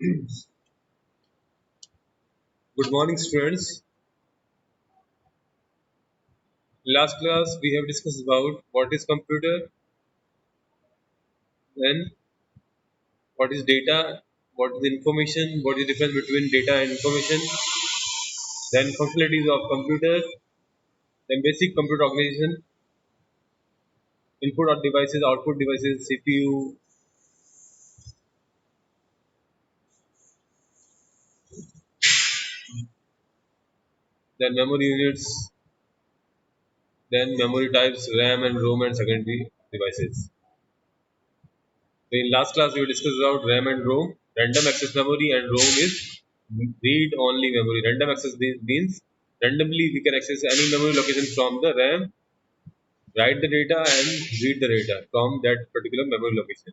Good morning, students. Last class we have discussed about what is computer, then what is data, what is information, what is the difference between data and information, then functionalities of computer, then basic computer organization, input devices, output devices, CPU, then memory units, then memory types, RAM and ROM and secondary devices. So in last class we discussed about RAM and ROM. Random access memory and ROM is read-only memory. Random access means randomly we can access any memory location from the RAM, write the data and read the data from that particular memory location.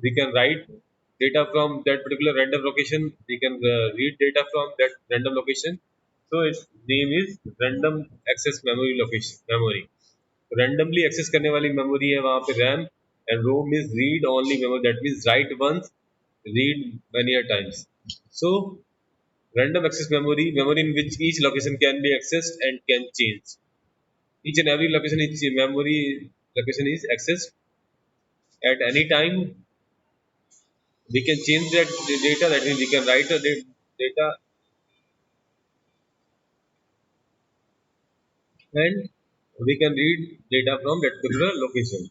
We can write data from that particular random location. We can read data from that random location. So its name is random access memory location memory. Randomly access करने वाली memory है वहाँ पे RAM and ROM is read only memory. That means write once, read many a times. So random access memory, memory in which each location can be accessed and can change. Each and every location, each memory location is accessed at any time. We can change that data. That means we can write the data and we can read data from that particular location.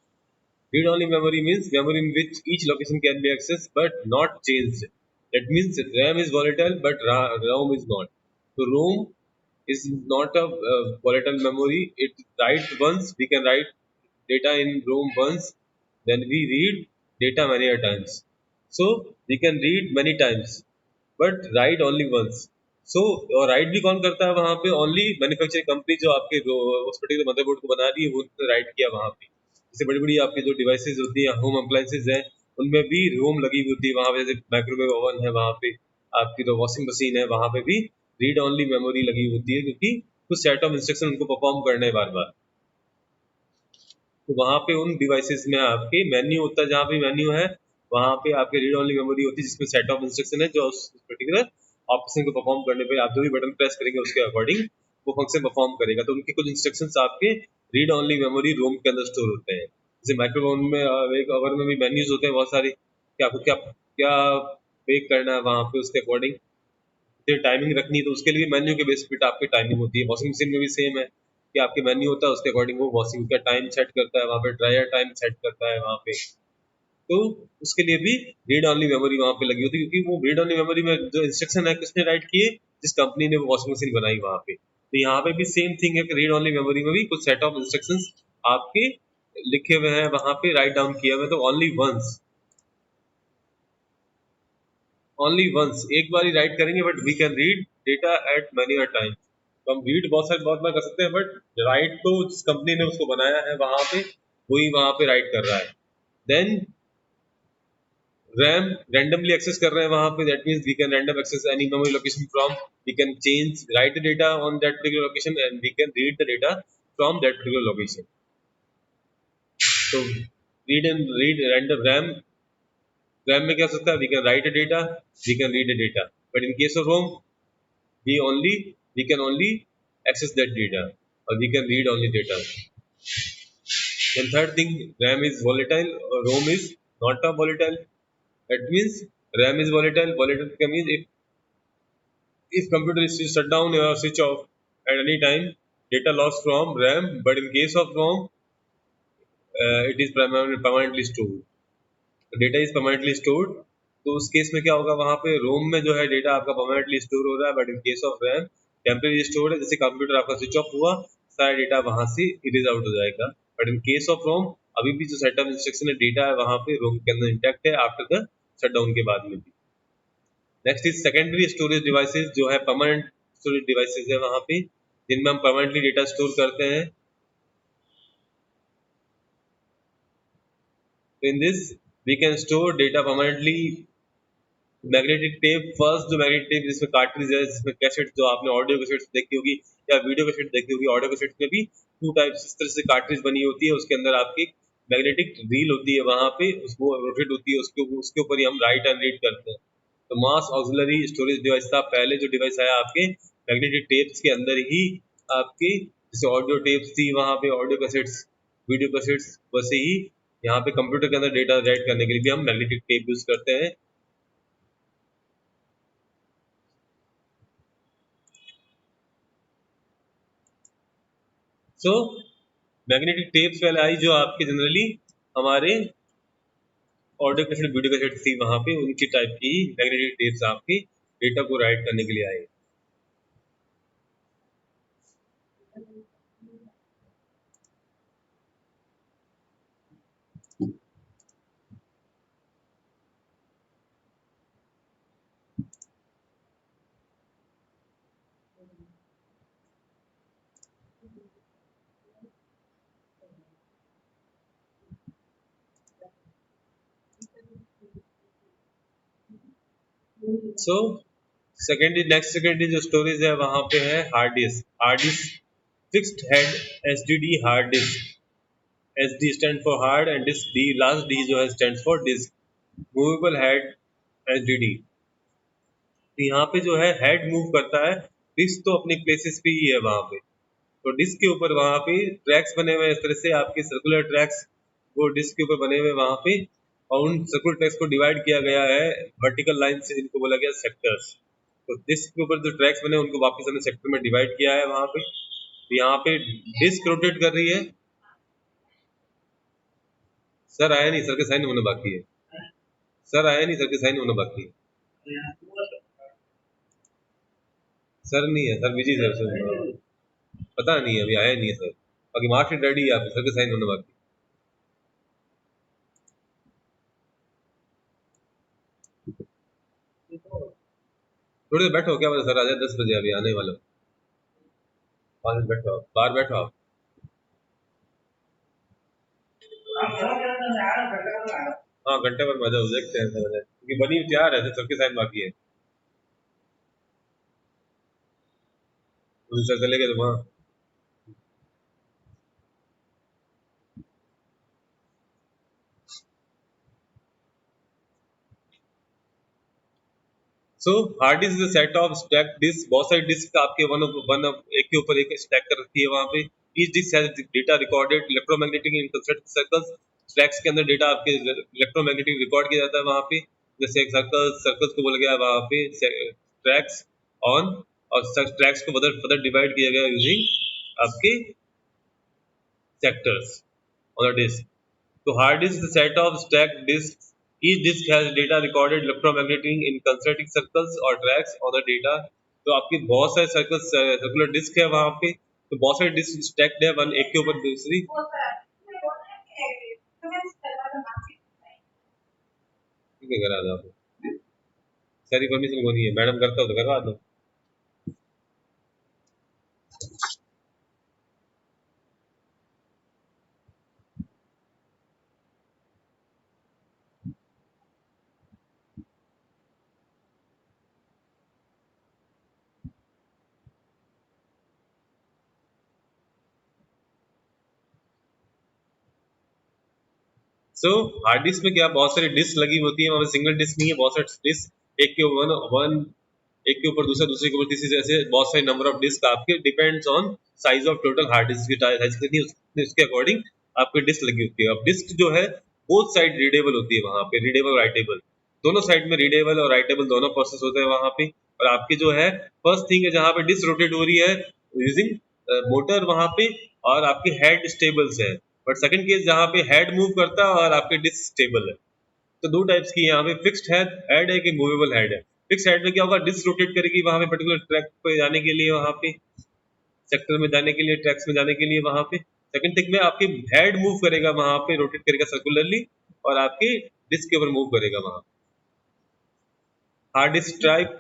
Read only memory means memory in which each location can be accessed but not changed. That means RAM is volatile but ROM is not. So ROM is not a volatile memory. It writes once, we can write data in ROM once, then we read data many a times. So we can read many times but write only once. So और right भी कौन करता है वहाँ पे only manufacturing company जो आपके उस पर्टिकुलर मदरबोर्ड को बना रही है वो राइट किया वहाँ पे। जैसे बड़ी बड़ी आपकी जो डिवाइसेज होती है होम अप्लायंसेज हैं उनमें भी रोम लगी हुई होती है वहाँ पे। जैसे माइक्रोवेव ओवन है वहाँ पे, आपकी जो वॉशिंग मशीन है वहाँ पे भी रीड ओनली मेमोरी लगी होती है क्योंकि कुछ सेट ऑफ इंस्ट्रक्शन उनको परफॉर्म करना है बार बार। तो वहाँ पे उन डिवाइसेस में आपके मेन्यू होता है, जहाँ पे मेन्यू है वहाँ पे आपके रीड ओनली मेमोरी होती है जिसमें सेट ऑफ इंस्ट्रक्शन है जो उस पर्टिकुलर ऑप्शन को परफॉर्म करने पे आप जो भी बटन प्रेस करेंगे उसके अकॉर्डिंग वो फंक्शन परफॉर्म करेगा। तो उनके कुछ इंस्ट्रक्शंस आपके रीड ओनली मेमोरी रोम के अंदर स्टोर होते हैं। जैसे माइक्रोफोन में एक ओवन में भी मेन्यूज होते हैं बहुत सारे कि आपको क्या क्या बेक करना है वहाँ पे उसके अकॉर्डिंग टाइमिंग रखनी है तो उसके लिए मेन्यू के बेस पे आपकी टाइमिंग होती है। वॉशिंग मशीन में भी सेम है कि आपके मेन्यू होता है उसके अकॉर्डिंग वो वॉशिंग का टाइम सेट करता है, वहाँ पे ड्रायर टाइम सेट करता है वहाँ पे। तो उसके लिए भी रीड ओनली मेमोरी वहाँ पे लगी होती है क्योंकि वो रीड ओनली मेमोरी में जो इंस्ट्रक्शन है किसने राइट किए, जिस कंपनी ने वो वॉशिंग मशीन बनाई वहाँ पे। तो यहाँ पे भी सेम थिंग है कि रीड ओनली मेमोरी में भी कुछ सेट ऑफ इंस्ट्रक्शंस आपके लिखे हुए हैं वहाँ पे, राइट डाउन किए हुए। तो ओनली वंस एक बार ही राइट करेंगे but we can read data at many a time. तो हम रीड बहुत बार कर सकते हैं बट राइट तो जिस कंपनी ने उसको बनाया है वहां पे वही वहां पे राइट कर रहा है। देन रैम रैंडमली एक्सेस कर रहे हैं वहां पे, that means we can random access any memory location from, we can change write the data on that particular location and we can read the data from that particular location. तो read random RAM में क्या हो सकता है, we can write a data, we can read a data, but in case of ROM we only we can only access that data or we can read only data. Then third thing, RAM is volatile, ROM is not a volatile. That means RAM is volatile. Volatile means if computer is shut down or switch off at any time, data lost from RAM. But in case of ROM, it is permanently stored. तो data is permanently stored. तो उस case में क्या होगा, वहाँ पे रोम में जो है डेटा आपका परमानेंटली स्टोर हो रहा है, but in case of RAM temporary store है। जैसे कंप्यूटर आपका स्विच ऑफ हुआ सारा डेटा वहाँ से इरेज आउट हो जाएगा। But in case of ROM अभी भी जो सेटअप इंस्ट्रक्शन है डेटा है वहाँ पे रोम के अंदर इंटैक्ट है आफ्टर द शटडाउन के बाद में भी। Next is secondary storage devices, जो है परमानेंट स्टोरेज डिवाइसेज है वहाँ पे जिनमें हम परमानेंटली डेटा स्टोर करते हैं। In this we can store data permanently. Magnetic tape, first जो मैग्नेटिक टेप जिसमें कार्ट्रिज है, जिसमें कैसेट जो आपने ऑडियो कैसेट देखी होगी या वीडियो कैसेट देखी होगी, ऑडियो कैसेट में भी टू टाइप्स इस तरह से कार्ट्रिज बनी होती है। उसके अंदर आपकी मैग्नेटिक रील होती है, वहां पे उसको रोटेट होती है, उसके ऊपर ही हम राइट एंड रीड करते हैं। तो मास ऑक्सिलरी स्टोरेज डिवाइस था पहले जो डिवाइस आया आपके मैग्नेटिक टेप्स के अंदर ही आपकी, जैसे ऑडियो टेप्स थी वहां पे ऑडियो कैसेट्स, वीडियो कैसेट्स, वैसे ही यहाँ पे कंप्यूटर के अंदर डेटा राइट करने के लिए भी हम मैग्नेटिक टेप यूज करते हैं। सो मैग्नेटिक टेप्स पहले आई जो आपके जनरली हमारे ऑडियो कैसेट वीडियो कैसेट थी वहां पे उनकी टाइप की मैग्नेटिक टेप्स आपकी डेटा को राइट करने के लिए आए। सो सेकेंडरी नेक्स्ट सेकेंडरी जो स्टोरेज है वहां पे है hard disk. Hard disk fixed head SDD hard disk. S D stand for hard and disk D last D जो है stand for disk. Movable head S D D. तो यहाँ पे जो है हेड मूव करता है, डिस्क तो अपने प्लेसेस पे ही है वहां पे। तो डिस्क के ऊपर वहां पे ट्रैक्स बने हुए हैं इस तरह से आपके सर्कुलर ट्रैक्स वो डिस्क के ऊपर बने हुए वहां पे, और उन सर्कुलर ट्रैक्स को डिवाइड किया गया है वर्टिकल लाइन से जिनको बोला गया सेक्टर्स। तो डिस्क के ऊपर जो ट्रैक्स बने हैं उनको वापस हमने सेक्टर में डिवाइड किया है वहां पे। तो यहाँ पे डिस्क रोटेट कर रही है। सर आया नहीं, सर के साइन होने बाकी है। सर आया नहीं, सर के साइन होने बाकी है। सर नहीं है, सर बिजी सर से पता नहीं है, अभी आया नहीं है सर। बाकी मार्कशीट रेडी है, आपके सर के साइन होने बाकी। थोड़ी देर बैठो, क्या पता सर आ जाए 10 बजे, अभी आने वाला हूँ। 5 मिनट बैठो आप, बाहर बैठो आप। हाँ घंटे भर मजा देखते हैं सर, क्योंकि बनी हुई तैयार है, सर के साइन बाकी है। उस सर चले गए तो वहाँ। So hard disk is set of stack disk. बहुत सारी डिस्क आपके वन एक के ऊपर एक स्टैक कर रखी है वहां पे। Each disk has data recorded electromagnetic in concentric circles. Tracks के अंदर डेटा आपके इलेक्ट्रोमैग्नेटिक रिकॉर्ड किया जाता है वहां पे। जैसे एक सर्कल्स को बोला गया वहां पे ट्रैक्स ऑन, और ट्रैक्स को फर्दर डिवाइड किया गया यूजिंग आपके sectors on a disk. So hard disk is a set of stacked disks. Each disk has data recorded electromagnetic in concentric circles or tracks on the data. तो आपकी बहुत सारे circles circular disc है वहां पे। तो बहुत सारे डिस्क स्टैक्ड है वन एक के ऊपर दूसरी। ठीक है करा दो आप। सारी परमिशन को नहीं है, मैडम करता हो तो करवा दो। सो हार्ड डिस्क में क्या बहुत सारी डिस्क लगी होती है वहां पे, सिंगल डिस्क नहीं है, बहुत सारे डिस्क एक के वन वन एक के ऊपर दूसरा दूसरे के ऊपर तीसरी, जैसे बहुत सारे नंबर ऑफ डिस्क आपके depends on size of total hard disk की साइज कितनी उसके अकॉर्डिंग आपकी डिस्क लगी होती है। अब डिस्क जो है बोथ साइड रीडेबल होती है वहां पे, रीडेबल राइटेबल दोनों साइड में, रीडेबल और राइटेबल दोनों प्रोसेस होते हैं वहां पे। और आपकी जो है फर्स्ट थिंग है जहां पे डिस्क रोटेट हो रही है यूजिंग मोटर वहां पे, और आपकी हेड स्टेबल्स है। बट सेकंड केस जहां पे हेड मूव करता है और आपके डिस्क स्टेबल है। तो दो टाइप्स की यहाँ पे फिक्स्ड हेड है कि मूवेबल हेड है। फिक्स हेड में क्या होगा, डिस्क रोटेट करेगी वहां पे पर्टिकुलर ट्रैक पे जाने के लिए, वहां पे सेक्टर में जाने के लिए, ट्रैक्स में जाने के लिए वहां पे। सेकंड थिंग में आपकी हेड मूव करेगा वहां पे, रोटेट करेगा सर्कुलरली, और आपकी डिस्क के ऊपर मूव करेगा वहां। हार्ड डिस्क टाइप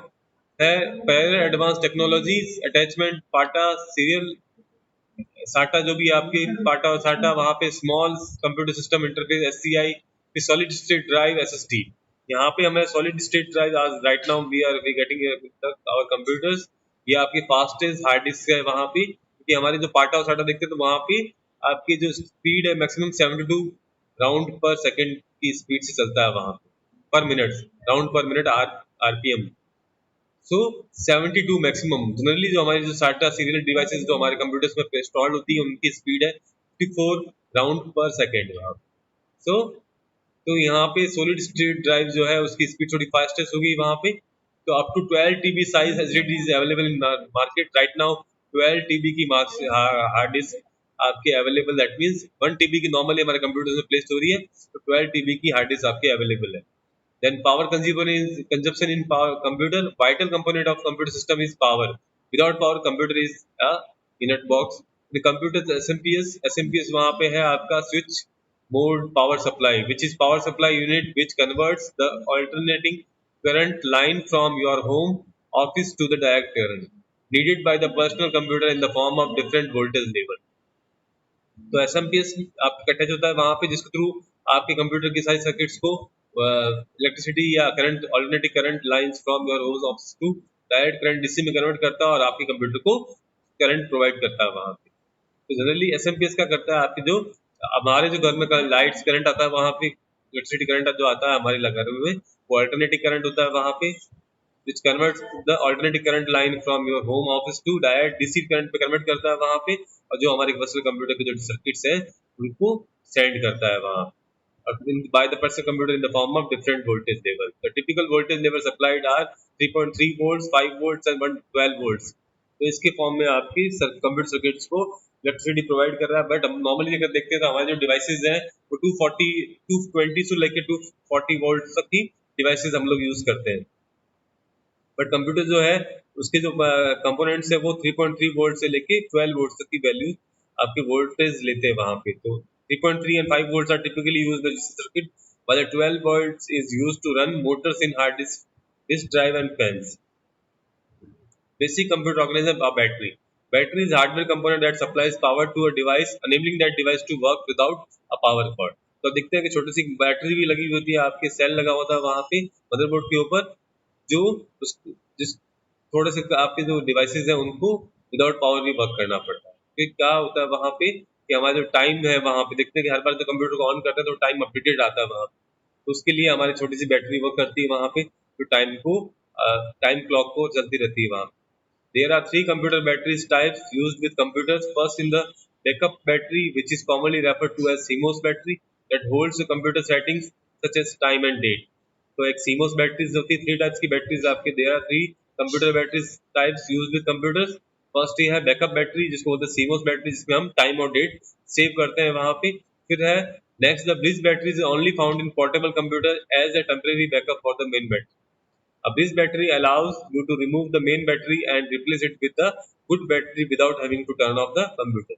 है parallel advance technologies attachment PATA serial SATA, जो भी आपके पाटा और साटा वहां पे small computer system interface SCI, फिर सॉलिड स्टेट ड्राइव एसएसडी। यहाँ पे हमें सॉलिड स्टेट ड्राइव आज right now we getting our computers, ये आपकी फास्टेस्ट हार्ड डिस्क है वहां पे, क्योंकि हमारे जो पाटा और साटा देखते हैं तो वहां पे आपकी जो स्पीड है मैक्सिमम 72 राउंड पर सेकंड की स्पीड से चलता है वहां पे, पर मिनट, राउंड पर मिनट RPM. सो 72 मैक्सिमम। जनरली जो हमारी जो SATA सीरियल डिवाइसेस जो हमारे कंप्यूटर्स में इंस्टॉल्ड होती है उनकी स्पीड है 54 राउंड पर सेकेंड। सो तो यहाँ पे सॉलिड स्टेट ड्राइव जो है उसकी स्पीड थोड़ी फास्टेस्ट होगी वहाँ पे। तो up to 12 TB size SSD is available in market right now. 12 TB की हार्ड डिस्क आपके अवेलेबल, दैट मींस 1 TB की नॉर्मली हमारे कंप्यूटर में प्लेस हो रही है, तो 12 TB की हार्ड डिस्क आपके अवेलेबल है। Then power consumption in power computer. Vital component of computer system is power. Without power, computer is a inert box. The computer SMPS वहाँ पे है आपका switch mode power supply, which is power supply unit which converts the alternating current line from your home office to the direct current needed by the personal computer in the form of different voltage level. तो SMPS आपका attach होता है वहाँ पे, जिसके through आपके computer के सारे सर्किट्स को इलेक्ट्रिसिटी या current alternating current lines from your home office to direct current DC में कन्वर्ट करता है और आपके कंप्यूटर को करंट प्रोवाइड करता है वहाँ पे। तो जनरली SMPS क्या करता है, आपके जो हमारे जो घर में लाइट्स करंट आता है वहाँ पे इलेक्ट्रिसिटी करंट जो आता है हमारे घर में वो अल्टरनेटिंग करंट होता है वहाँ पे, which converts the alternating current line from your home office to direct DC current पे कन्वर्ट करता है वहाँ पे, और जो हमारे पर्सनल कंप्यूटर के जो सर्किट्स हैं उनको सेंड करता है वहाँ by the personal computer in the form of different voltage level. The typical voltage level supplied are 3.3 volts, 5 volts and 12 volts. तो इसके फॉर्म में आपकी कंप्यूटर सर्किट्स को इलेक्ट्रिसिटी प्रोवाइड कर रहा है। बट हम नॉर्मली अगर देखते हैं तो हमारे जो डिवाइसेज हैं वो 220 से लेकर 240 वोल्ट तक की डिवाइसेज हम लोग यूज करते हैं। बट कंप्यूटर जो है उसके जो कंपोनेंट्स है वो 3.3 वोल्ट से लेके 12 वोल्ट तक की वैल्यू आपके वोल्टेज लेते हैं वहाँ पे। तो 3.3 and 5 volts are typically used in the circuit, while the 12 volts is used to run motors in hard disk drive and fans. Basic computer organism are battery. Battery is hardware component that supplies power to a device, enabling that device to work without a power cord. तो देखते हैं कि छोटी सी battery भी लगी होती है, आपके सेल लगा होता है वहाँ पे मदरबोर्ड के ऊपर, जो जिस थोड़े से आपके जो डिवाइसेस हैं उनको विदाउट पावर भी वर्क करना पड़ता है। फिर क्या होता है वहाँ पे कि हमारा जो टाइम है वहाँ पे देखते हैं कि हर बार जब कंप्यूटर को ऑन करते हैं तो टाइम अपडेटेड आता है वहाँ पे, तो उसके लिए हमारी छोटी सी बैटरी वर्क करती है वहाँ पे, जो टाइम क्लॉक को चलती रहती है वहाँ पे। There are three computer batteries types used with computers. First in the backup battery, which is commonly referred to as CMOS battery, that holds the computer settings such as time and date. तो एक CMOS batteries होती है, three types की batteries आपके। there are three computer batteries types used with computers. First ये है backup battery जिसको बोलते हैं CMOS बैटरी, जिसमें हम टाइम और डेट सेव करते हैं वहाँ पे। फिर है next the bridge battery is only found in portable computer as a temporary backup for the main battery. A bridge battery allows you to remove the main battery and replace it with a good battery without having to turn off the computer.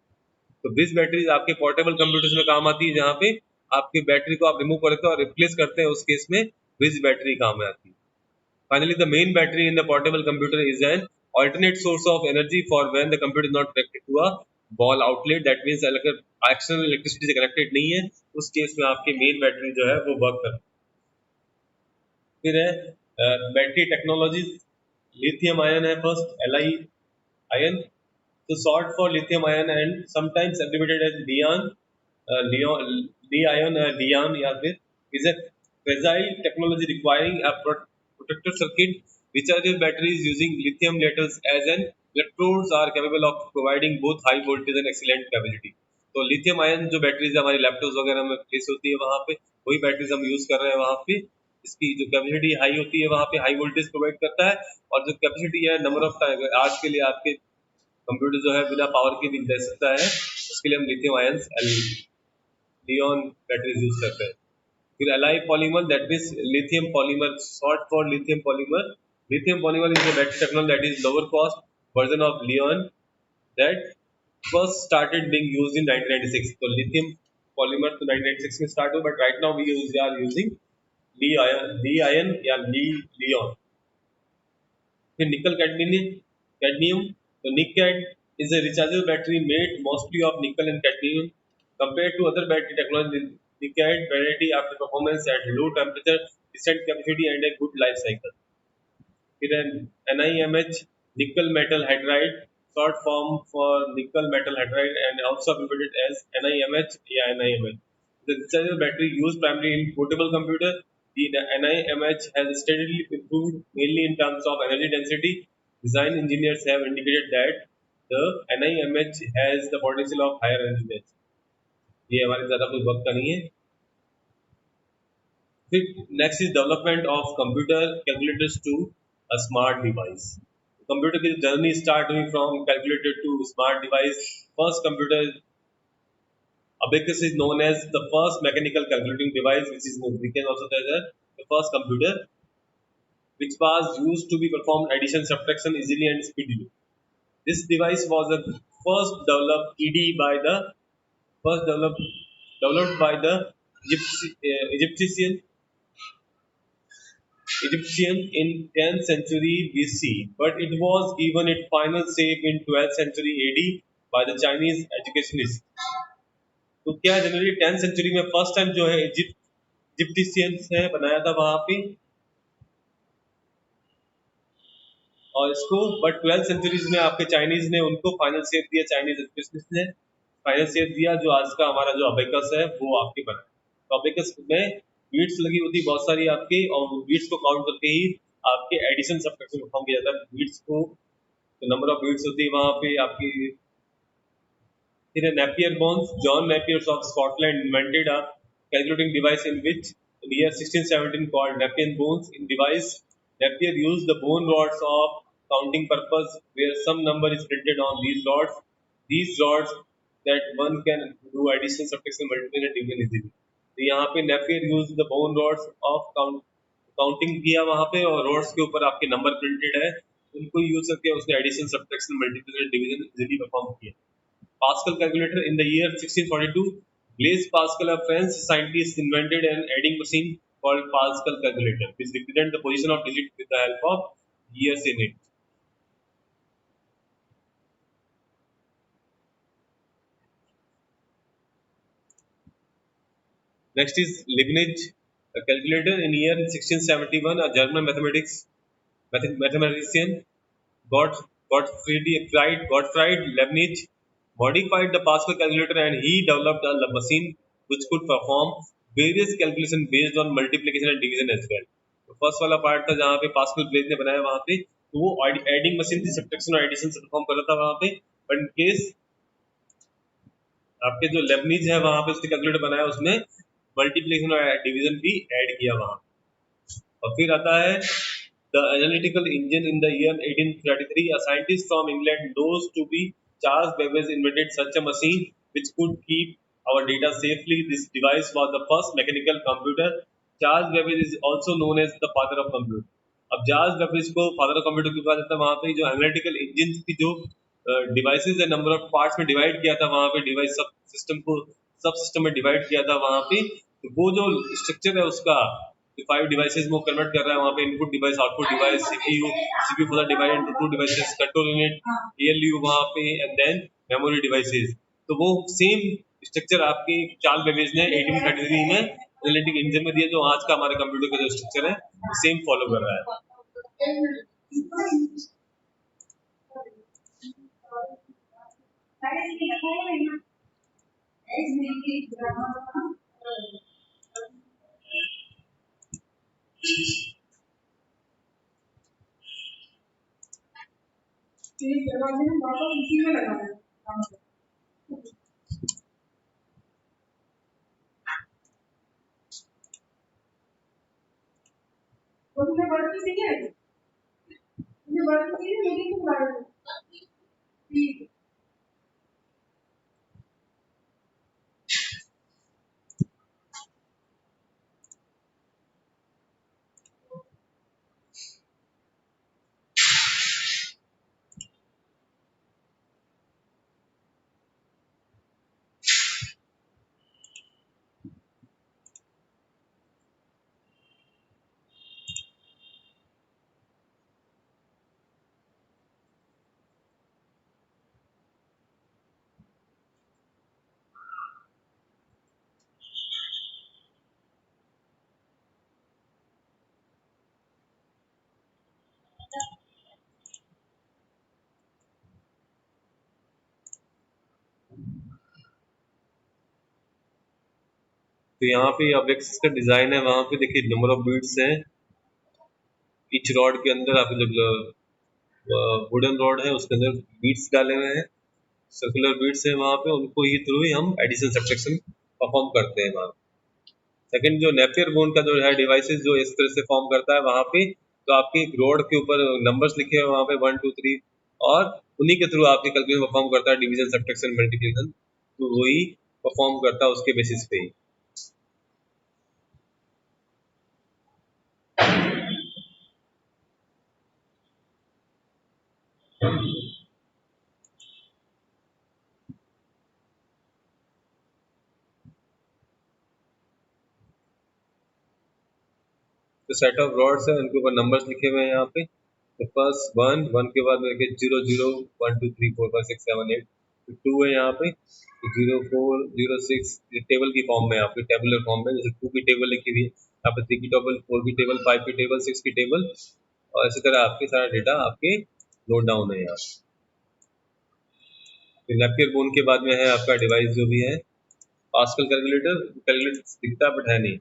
तो bridge battery आपके portable computers में काम आती है, जहाँ पे आपकी battery को आप रिमूव करते हैं और रिप्लेस करते हैं, उस केस में ब्रिज बैटरी काम में आती है। Finally, the main battery in the portable computer is an alternate source of energy for when the computer is not connected to a wall outlet. That means अगर external electricity से connected नहीं है, उस case में आपके main battery जो है वो वर्क करती है। फिर है बैटरी टेक्नोलॉजीज। लिथियम आयन है first, Li ion, so short for lithium ion and sometimes abbreviated as Li-ion, Li-ion, Li-ion या फिर is a fragile technology requiring a protected circuit. Rechargeable batteries using lithium metals as an electrodes are capable of providing both high voltage and excellent capacity. तो lithium ion जो batteries हमारी laptops वगैरह में place होती है वहाँ पे, वही बैटरीज हम यूज कर रहे हैं वहाँ पे। इसकी जो कैपेसिटी हाई होती है वहाँ पे हाई वोल्टेज प्रोवाइड करता है, और जो कैपेसिटी है नंबर ऑफ टाइम आज के लिए आपके कंप्यूटर जो है बिना पावर के भी दे सकता है, उसके लिए हम lithium ions Li-ion batteries use करते हैं। फिर L I polymer, that means lithium polymer, short for lithium polymer. Lithium polymer is a battery technology that is lower cost version of Li-ion that first started being used in 1996। तो lithium polymer तो 1996 में start हुआ, but right now we are using Li ion या Li-ion. फिर nickel cadmium, तो निकेड is a rechargeable battery made mostly of nickel and cadmium. Compared to other battery technology, nickel variety after performance at low temperature, decent capacity and a good life cycle. फिर NiMH, nickel metal hydride, short form for nickel metal hydride and also abbreviated as NiMH या NiMH. The rechargeable battery used primarily in portable computer The NIMH has steadily improved mainly in terms of energy density. Design engineers have indicated that the NIMH has the potential of higher energy density. ये हमारे ज़्यादा कोई वक्त का नहीं है. फिर next is development of computer calculators to a smart device. Computer की journey start हुई from calculator to smart device. First computer Abacus is known as the first mechanical calculating device, which is known. We can also say that the first computer, which was used to be performed addition, subtraction easily and speedily. This device was the first developed ED by the first developed by the Egyptian in 10th century BC, but it was given its final shape in 12th century AD by the Chinese educationists. तो क्या generally 10th century में first time जो है इजिप्टिशियंस ने बनाया था वहां पे और इसको बट 12th सेंचुरीज में आपके चाइनीज ने उनको फाइनल शेप दिया चाइनीज एजुकेशनिस्ट ने फाइनल शेप दिया जो आज का हमारा जो अबेकस है वो आपके बना तो अबेकस में बीट्स लगी होती बहुत सारी आपकी और बीट्स को काउंट करके ही आपके एडिशन सब्ट्रैक्शन परफॉर्म किया जाता है बीट्स को तो नंबर ऑफ बीट्स होती है वहां पे आपकी in a Napier bones, John Napier of Scotland invented a calculating device in which in the year 1617 called Napier bones. In device, Napier used the bone rods of counting purpose where some number is printed on these rods. These rods that one can do addition, subtraction, multiplication, and division easily. तो यहाँ पे Napier used the bone rods of counting किया वहाँ पे और roads के ऊपर आपके नंबर प्रिंटेड है उनको यूज करके उसने addition subtraction multiplication division easily perform किया Pascal calculator in the year 1642. Blaise Pascal, a French scientist, invented an adding machine called Pascal calculator, which represents the position of digits with the help of years in it. Next is Leibniz, a calculator in year 1671. A German mathematician Gott, Gottfried Leibniz modified the Pascal calculator and he developed a machine which could perform various calculations based on multiplication and division as well. तो first वाला part था जहाँ पे pascal Blaze ने बनाया वहाँ पे तो वो एडिंग मशीन थी सब्ट्रैक्शन और एडिशन से परफॉर्म कर रहा था वहाँ पे बट इन केस आपके जो लेबनीज है वहाँ पे उसने कैलकुलेटर बनाया उसमें मल्टीप्लिकेशन और डिवीजन भी ऐड किया वहाँ और फिर आता है the analytical engine in the year 1833, a scientist from England knows to be Charles Babbage invented such a machine which could keep our data safely. This device was the first mechanical computer. Charles Babbage is also known as the father of computer. अब Charles Babbage को father of computer क्यों कहा जाता है वहाँ पे जो analytical engine की जो डिवाइसेस है नंबर ऑफ पार्ट्स में डिवाइड किया था वहाँ पे डिवाइस सब सिस्टम को सब सिस्टम में डिवाइड किया था वहाँ पे तो वो जो स्ट्रक्चर है उसका 5 डिवाइसेस में कन्वर्ट कर रहा है वहाँ पे input device output device CPU for divided into two devices control unit ALU वहाँ पे एंड देन मेमोरी डिवाइसेस तो वो सेम स्ट्रक्चर आपके चार्ल्स बेबेज ने 1833 में एनालिटिक इंजन में दिया जो आज का हमारे कंप्यूटर का जो स्ट्रक्चर है सेम फॉलो कर रहा है इसी में लगा है वो तुम्हें वर्ड तो सीखे है तुम्हें वर्ड तो सीखे मुझे क्यों बता रहे हो ठीक तो यहाँ पे अब इसका डिजाइन है, वहां पे देखिए नंबर ऑफ बीट्स हैं ईच रॉड के अंदर। आपके जो वुडन रॉड है उसके अंदर बीट्स डाले हुए हैं, सर्कुलर बीट्स है वहां पे, उनको ही थ्रू ही हम एडिशन सब्ट्रैक्शन परफॉर्म करते हैं वहां। सेकंड जो नेपियर बोन का जो है डिवाइसेस जो इस तरह से फॉर्म करता है वहां पे, तो आपके रोड के ऊपर नंबर्स लिखे हैं वहां पे 1 2 3, और उन्हीं के थ्रू आपके कैलकुलेशन परफॉर्म करता है, डिवीजन सब्ट्रैक्शन मल्टीप्लिकेशन, तो वही परफॉर्म करता है उसके बेसिस पे ही। तो सेट ऑफ रॉड्स है, उनके ऊपर नंबर्स लिखे हुए हैं यहाँ पे। तो फर्स्ट वन, वन के बाद में जीरो जीरो 1 2 3 4 5 6 7 8, तो टू है यहाँ पे, तो 0 4 0 6, ये टेबल की फॉर्म में, आपके टेबुलर फॉर्म में, जैसे 2 की टेबल लिखी हुई है यहाँ पे, 3 की टेबल, 4 की टेबल, 5 की टेबल, 6 की टेबल, और इसी तरह आपके सारा डेटा आपके नोट डाउन है यहाँ। फिर नेपियर बोन के बाद में है आपका डिवाइस जो भी है पास्कल कैलकुलेटर। कैलकुलेटर दिखता है बट है नहीं।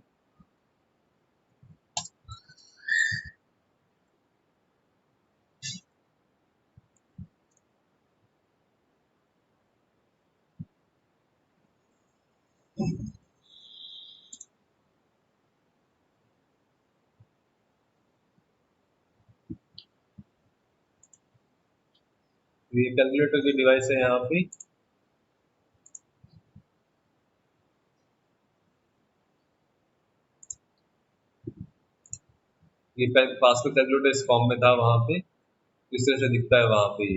ये कैलकुलेटर की डिवाइस है यहाँ पे। ये पास्कल कैलकुलेटर इस फॉर्म में था वहां पे, इस तरह से दिखता है वहां पे।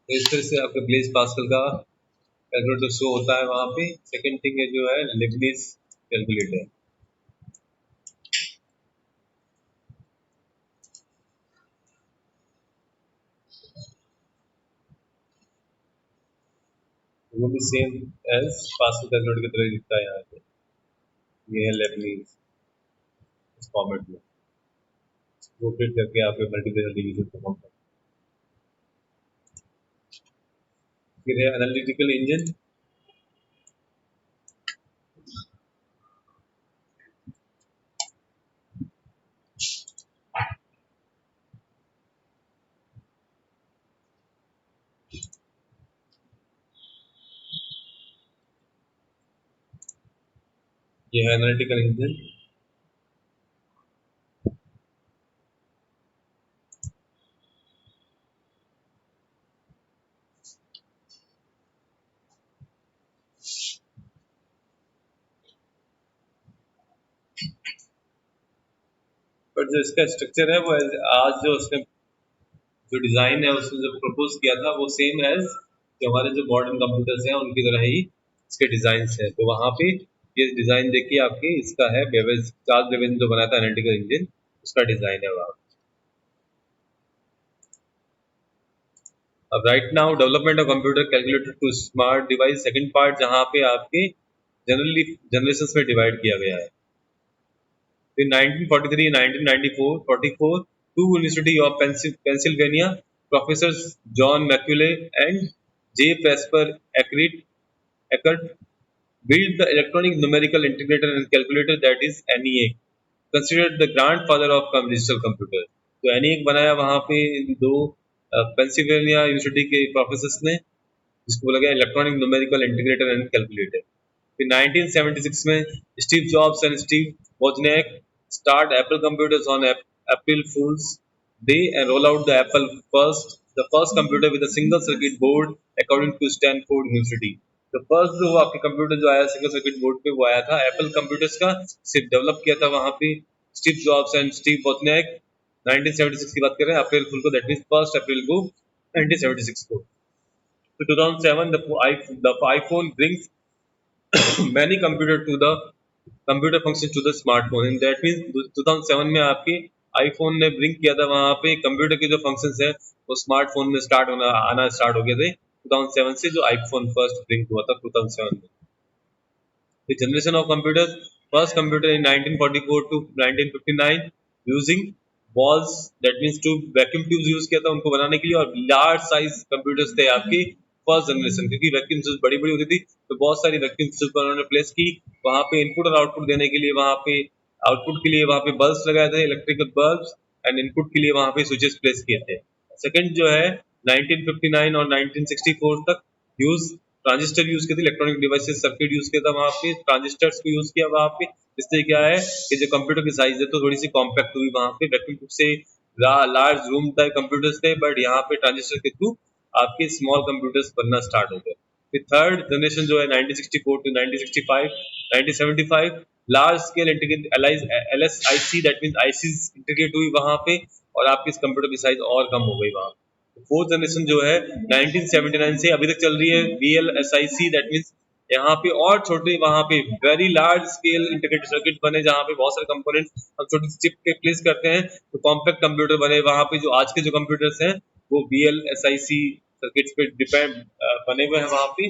ये इस तरह से आपके ब्लेज पास्कल का कैलकुलेटर शो होता है वहां पे। सेकंड थिंग है जो है लिबनिज कैलकुलेटर। वो भी सेम एज पास्कल कैलकुलेटर की तरह दिखता है यहाँ पे। ये है लेबनीज इस फॉर्मेट में, रोटेट करके आपके मल्टीपल डिवीजन परफॉर्म करते हैं। फिर है एनालिटिकल इंजन। ये है एनालिटिकल इंजन। बट जो इसका स्ट्रक्चर है वो आज जो उसने जो डिजाइन है उसने जो प्रपोज किया था वो सेम एज जो हमारे जो मॉडर्न कंप्यूटर्स हैं उनकी तरह ही इसके डिजाइन है। तो वहां पे ये डिजाइन देखिए आपकी, इसका है बेवेज, चार्ल्स बेवेज ने जो बनाया था एनालिटिकल इंजन, उसका डिजाइन है वहां। अब right now development of computer calculator to smart device, second part जहां पे आपके जनरली जनरेशंस में डिवाइड किया गया है। In 1943, 1994, 44, two University of Pennsylvania professors John Macaulay and J. Presper Eckert built the electronic numerical integrator and calculator, that is NEA, considered the grandfather of digital computer. तो NEA बनाया वहाँ पे दो Pennsylvania university के professors ने, जिसको बोला गया electronic numerical integrator and calculator. फिर 1976 में Steve jobs and Steve Wozniak start Apple computers on April Fool's Day and roll out the first computer with a single circuit board according to Stanford University. तो first जो आपके computer जो आया single circuit board पे वो आया था Apple computers का, सिर्फ डेवलप किया था वहां पे Steve jobs and Steve Wozniak. 1976 की बात कर रहे हैं, अप्रैल फुल को, दैट मींस फर्स्ट अप्रैल को 1976 को। तो 2007 the iPhone brings many computer to the computer function to the smartphone, in that means 2007 में आपके आईफोन ने ब्रिंग किया था वहां पे कंप्यूटर के जो फंक्शंस है वो स्मार्टफोन में स्टार्ट होना आना स्टार्ट हो गए थे। 2007 से, जो आईफोन फर्स्ट ब्रिंक हुआ था 2007 में। The generation of computers, first computer in 1944 to 1959 using balls, that means to vacuum tubes use किया था उनको बनाने के लिए, और लार्ज साइज कंप्यूटर्स थे आपकी फर्स्ट जनरेशन, क्योंकि वैक्यूम ट्यूब्स बड़ी बड़ी होती थी तो बहुत सारी वैक्यूम ट्यूब्स उन्होंने प्लेस की वहां पे इनपुट और आउटपुट देने के लिए, वहां पे आउटपुट के लिए वहां पे बल्ब्स लगाए थे, इलेक्ट्रिकल बल्ब्स, एंड इनपुट के लिए वहां पे स्विचेस प्लेस किए थे। सेकंड जो है 1959 और 1964 तक यूज ट्रांजिस्टर यूज किया था, इलेक्ट्रॉनिक डिवाइसेस सर्किट यूज किया था वहां पे, ट्रांजिस्टर्स को यूज किया वहां पे। इससे क्या है कि जो कंप्यूटर की साइज है तो थोड़ी सी कॉम्पैक्ट हुई वहां पे, वैक्यूम ट्यूब से लार्ज रूम टाइप कंप्यूटर्स थे, बट यहाँ पे ट्रांजिस्टर के थ्रू आपके स्मॉल कंप्यूटर्स बनना स्टार्ट हो गए। फिर थर्ड जनरेशन जो है 1964 to 1965 1975 large scale LSIC, that means ICs integrate हुई वहां पे, और आपकी इस कंप्यूटर की साइज और कम हो गई वहां पे। फोर्थ जनरेशन जो है 1979 से अभी तक चल रही है VLSIC, दैट मींस यहाँ पे और छोटे, वहां पे very large scale integrated circuit बने जहाँ पे बहुत सारे कंपोनेंट्स हम छोटी सी चिप पे प्लेस करते हैं तो कॉम्पैक्ट कंप्यूटर बने वहां पे। जो आज के जो कंप्यूटर्स हैं वो VLSIC सर्किट्स पे डिपेंड बने हुए हैं वहां पे,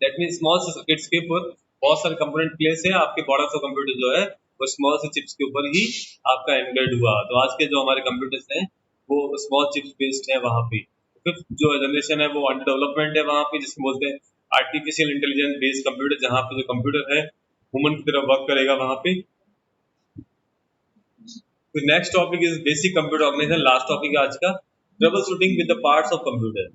दैट मींस स्मॉल से सर्किट्स के ऊपर बहुत सारे कंपोनेंट प्लेस है। आपके बड़ा सा कंप्यूटर जो है वो स्मॉल से चिप्स के ऊपर ही आपका एम्बेड हुआ। तो आज के जो हमारे कंप्यूटर्स हैं वो स्मॉल चिप्स बेस्ड है वहां पे। फिफ्थ जो जनरेशन है वो अंडर डेवलपमेंट है वहां पे, जिसको बोलते हैं आर्टिफिशियल इंटेलिजेंस बेस्ड कंप्यूटर, जहाँ पे जो कंप्यूटर है ह्यूमन की तरह वर्क करेगा वहां पे। फिर next topic is basic computer organisation, last topic है आज का, troubleshooting with the parts of computer.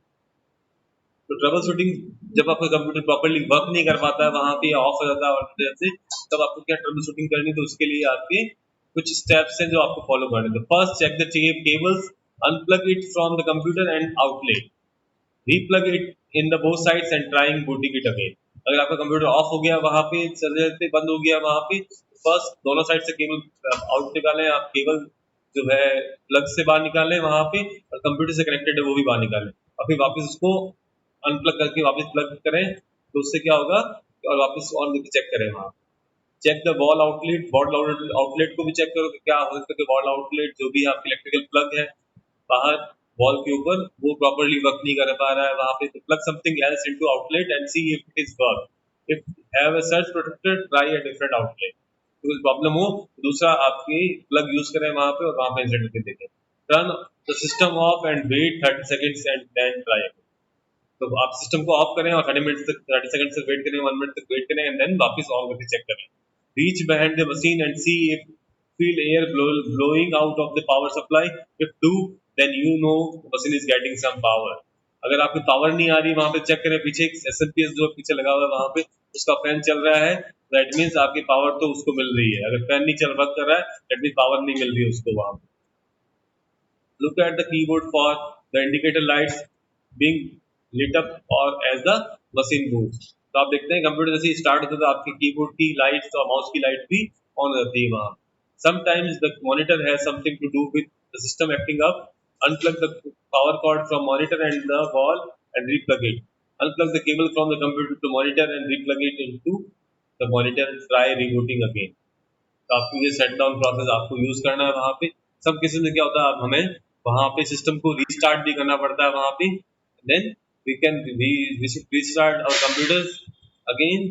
तो ट्रबल शूटिंग, जब आपका कंप्यूटर प्रॉपर्ली वर्क नहीं कर पाता है वहां पे, ऑफ हो जाता है और से, तब आपको क्या ट्रबल शूटिंग करनी है, तो उसके लिए आपके कुछ स्टेप्स हैं जो आपको फॉलो करने हैं। First, check the cables, unplug it from the computer and outlet, replug it in the both sides and trying booting it again. अगर आपका कंप्यूटर ऑफ हो गया वहां पे, चलते बंद हो गया वहां पे, फर्स्ट दोनों साइड से केबल आउट निकालें आप, केबल जो है प्लग से बाहर निकालें वहां पे, और कंप्यूटर से कनेक्टेड है वो भी बाहर निकालें, और फिर वापस उसको अनप्लग करके वापस प्लग करें, तो उससे क्या होगा, और वापस ऑन करके चेक करें वहां। Check the wall outlet, wall outlet को भी चेक करो कि क्या हो सकता है कि वॉल आउटलेट जो भी आपकी इलेक्ट्रिकल प्लग है बाहर वॉल के ऊपर वो प्रॉपर्ली वर्क नहीं कर पा रहा है वहां पे, तो plug something else into outlet and see if it is work. If have a surge protector, try a different outlet. तो कुछ प्रॉब्लम हो तो दूसरा आपकी प्लग यूज करें वहां पे और वहां पे इंसर्ट करके देखें। Turn the system off and wait 30 seconds and then try again. तो आप सिस्टम को ऑफ करें और 30 मिनट तक 30 सेकंड तक वेट करें, 1 मिनट तक वेट करें, एंड देन वापस ऑन करके चेक करें। Reach behind the machine and see if feel air blowing out of the power supply. If do, then you know the machine is getting some power. अगर आपकी power नहीं आ रही वहां पे check करें, पीछे SLPS जो पीछे लगा हुआ है वहां पे उसका फैन चल रहा है, दैट मीन्स आपकी पावर तो उसको मिल रही है। अगर फैन नहीं चल वर्क कर रहा है दैट मीन्स पावर नहीं मिल रही है उसको वहां पे। Look at the keyboard for the indicator lights being lit up or as the machine moves. तो आप देखते हैं कंप्यूटर जैसे स्टार्ट होता है तो आपके कीबोर्ड की लाइट्स और माउस की लाइट भी ऑन रहती है वहां। Sometimes the monitor has something to do with the system acting up. Unplug the power cord from monitor and the wall and replug it. Unplug the cable from the computer to monitor and replug it into the monitor. Try rebooting again. तो आपको ये set down process आपको use करना है वहां पे। सब cases में क्या होता है, हमें वहां पे सिस्टम को रीस्टार्ट भी करना पड़ता है वहां पे, then we should restart our computers again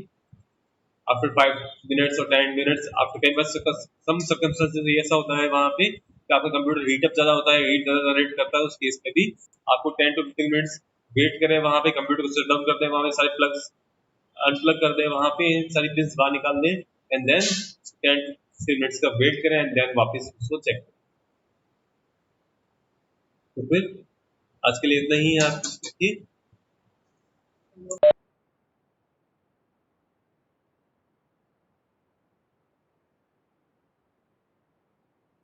after 5 minutes और 10 मिनट्स। आपके कई बार सम सर्कमस्टेंसेस ऐसा होता है वहां पे कि आपका कंप्यूटर हीट अप ज्यादा होता है, हीट ज्यादा जनरेट करता है, उस केस में भी आपको 10 to 15 मिनट्स वेट करें वहां पे, कंप्यूटर को शट डाउन करते हैं वहां पे, सारे प्लग्स अनप्लग कर दें वहां पे, सारी पिन्स बाहर निकाल दें, एंड देन 10 मिनट्स का वेट करें एंड देन वापस उसको चेक करें। तो फिर आज के लिए इतना ही है, आप